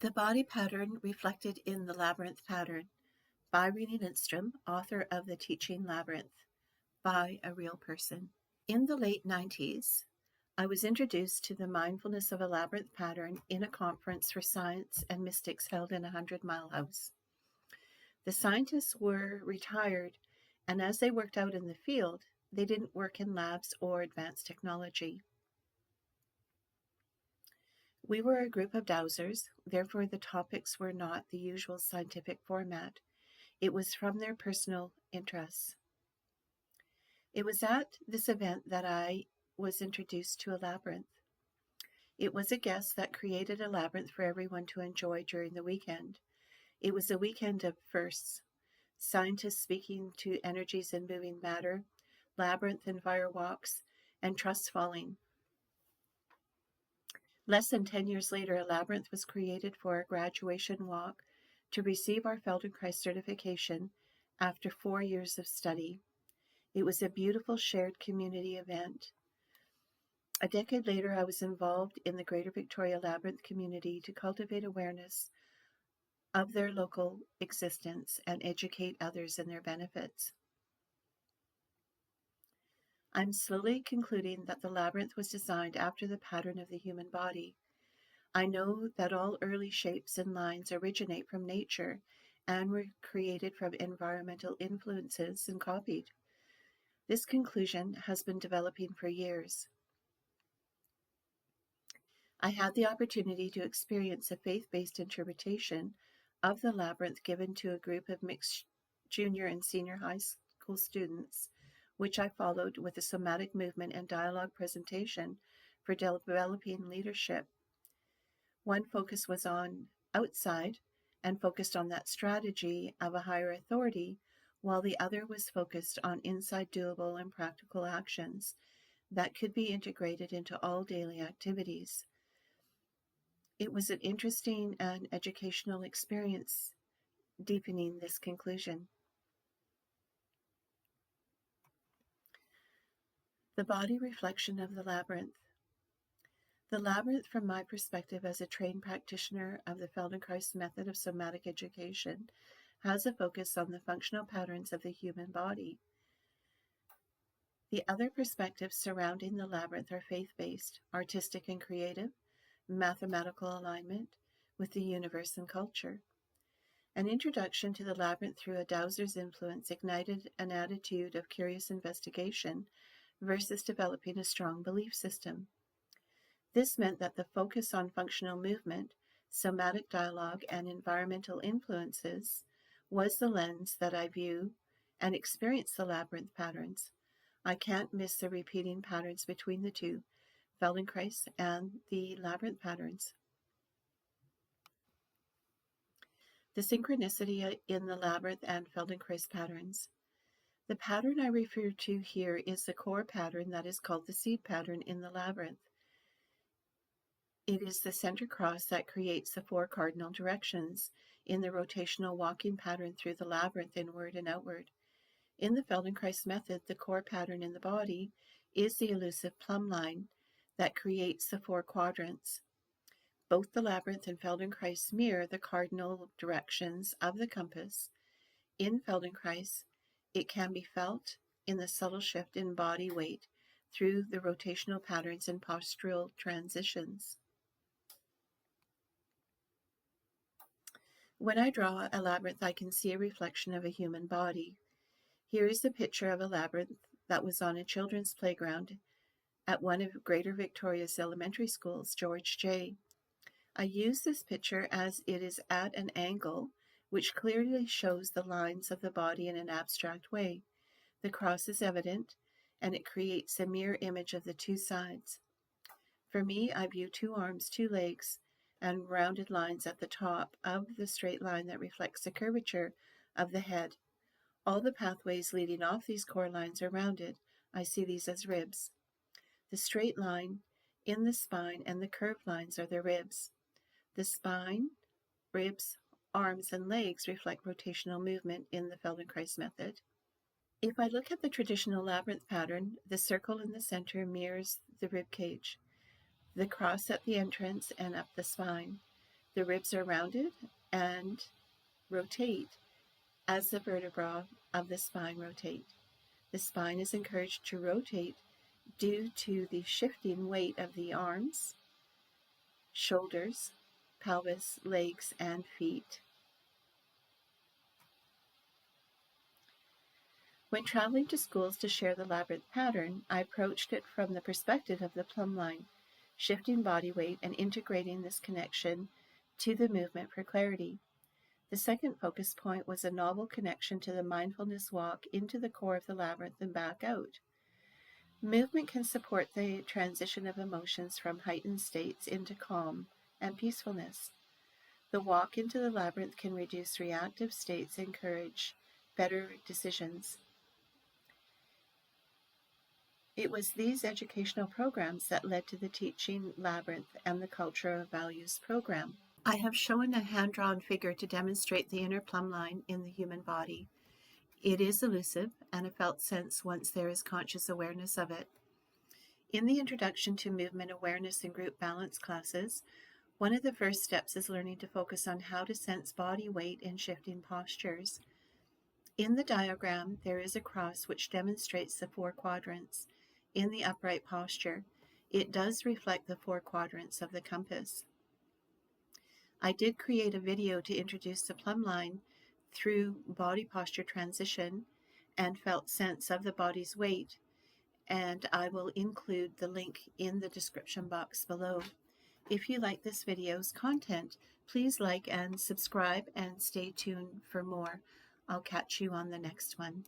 The body pattern reflected in the Labyrinth pattern by Renee Lindstrom, author of The Teaching Labyrinth, by a real person. In the late 90s, I was introduced to the mindfulness of a labyrinth pattern in a conference for science and mystics held in a 100-mile house. The scientists were retired, and as they worked out in the field, they didn't work in labs or advanced technology. We were a group of dowsers, therefore the topics were not the usual scientific format. It was from their personal interests. It was at this event that I was introduced to a labyrinth. It was a guest that created a labyrinth for everyone to enjoy during the weekend. It was a weekend of firsts. Scientists speaking to energies in moving matter, labyrinth and fire walks, and trust falling. Less than 10 years later, a labyrinth was created for a graduation walk to receive our Feldenkrais certification after 4 years of study. It was a beautiful shared community event. A decade later, I was involved in the Greater Victoria Labyrinth community to cultivate awareness of their local existence and educate others in their benefits. I'm slowly concluding that the labyrinth was designed after the pattern of the human body. I know that all early shapes and lines originate from nature and were created from environmental influences and copied. This conclusion has been developing for years. I had the opportunity to experience a faith-based interpretation of the labyrinth given to a group of mixed junior and senior high school students, which I followed with a somatic movement and dialogue presentation for developing leadership. One focus was on outside and focused on that strategy of a higher authority, while the other was focused on inside doable and practical actions that could be integrated into all daily activities. It was an interesting and educational experience deepening this conclusion. The body reflection of the labyrinth. The labyrinth, from my perspective as a trained practitioner of the Feldenkrais method of somatic education, has a focus on the functional patterns of the human body. The other perspectives surrounding the labyrinth are faith-based, artistic and creative, mathematical alignment with the universe and culture. An introduction to the labyrinth through a dowser's influence ignited an attitude of curious investigation versus developing a strong belief system. This meant that the focus on functional movement, somatic dialogue, and environmental influences was the lens that I view and experience the labyrinth patterns. I can't miss the repeating patterns between the two, Feldenkrais and the labyrinth patterns. The synchronicity in the labyrinth and Feldenkrais patterns. The pattern I refer to here is the core pattern that is called the seed pattern in the labyrinth. It is the center cross that creates the 4 cardinal directions in the rotational walking pattern through the labyrinth inward and outward. In the Feldenkrais method, the core pattern in the body is the elusive plumb line that creates the 4 quadrants. Both the labyrinth and Feldenkrais mirror the cardinal directions of the compass. In Feldenkrais, it can be felt in the subtle shift in body weight through the rotational patterns and postural transitions. When I draw a labyrinth, I can see a reflection of a human body. Here is a picture of a labyrinth that was on a children's playground at one of Greater Victoria's elementary schools, George J. I use this picture as it is at an angle which clearly shows the lines of the body in an abstract way. The cross is evident, and it creates a mirror image of the 2 sides. For me, I view 2 arms, 2 legs, and rounded lines at the top of the straight line that reflects the curvature of the head. All the pathways leading off these core lines are rounded. I see these as ribs. The straight line in the spine and the curved lines are the ribs. The spine, ribs, arms, and legs reflect rotational movement in the Feldenkrais method. If I look at the traditional labyrinth pattern, the circle in the center mirrors the rib cage, the cross at the entrance and up the spine. The ribs are rounded and rotate as the vertebrae of the spine rotate. The spine is encouraged to rotate due to the shifting weight of the arms, shoulders, pelvis, legs, and feet. When traveling to schools to share the Labyrinth pattern, I approached it from the perspective of the plumb line, shifting body weight and integrating this connection to the movement for clarity. The second focus point was a novel connection to the mindfulness walk into the core of the labyrinth and back out. Movement can support the transition of emotions from heightened states into calm and peacefulness. The walk into the labyrinth can reduce reactive states and encourage better decisions. It was these educational programs that led to the Teaching Labyrinth and the Culture of Values program. I have shown a hand-drawn figure to demonstrate the inner plumb line in the human body. It is elusive and a felt sense once there is conscious awareness of it. In the Introduction to Movement Awareness and Group Balance classes, one of the first steps is learning to focus on how to sense body weight in shifting postures. In the diagram, there is a cross which demonstrates the 4 quadrants. In the upright posture, it does reflect the 4 quadrants of the compass. I did create a video to introduce the plumb line through body posture transition and felt sense of the body's weight, and I will include the link in the description box below. If you like this video's content, please like and subscribe and stay tuned for more. I'll catch you on the next one.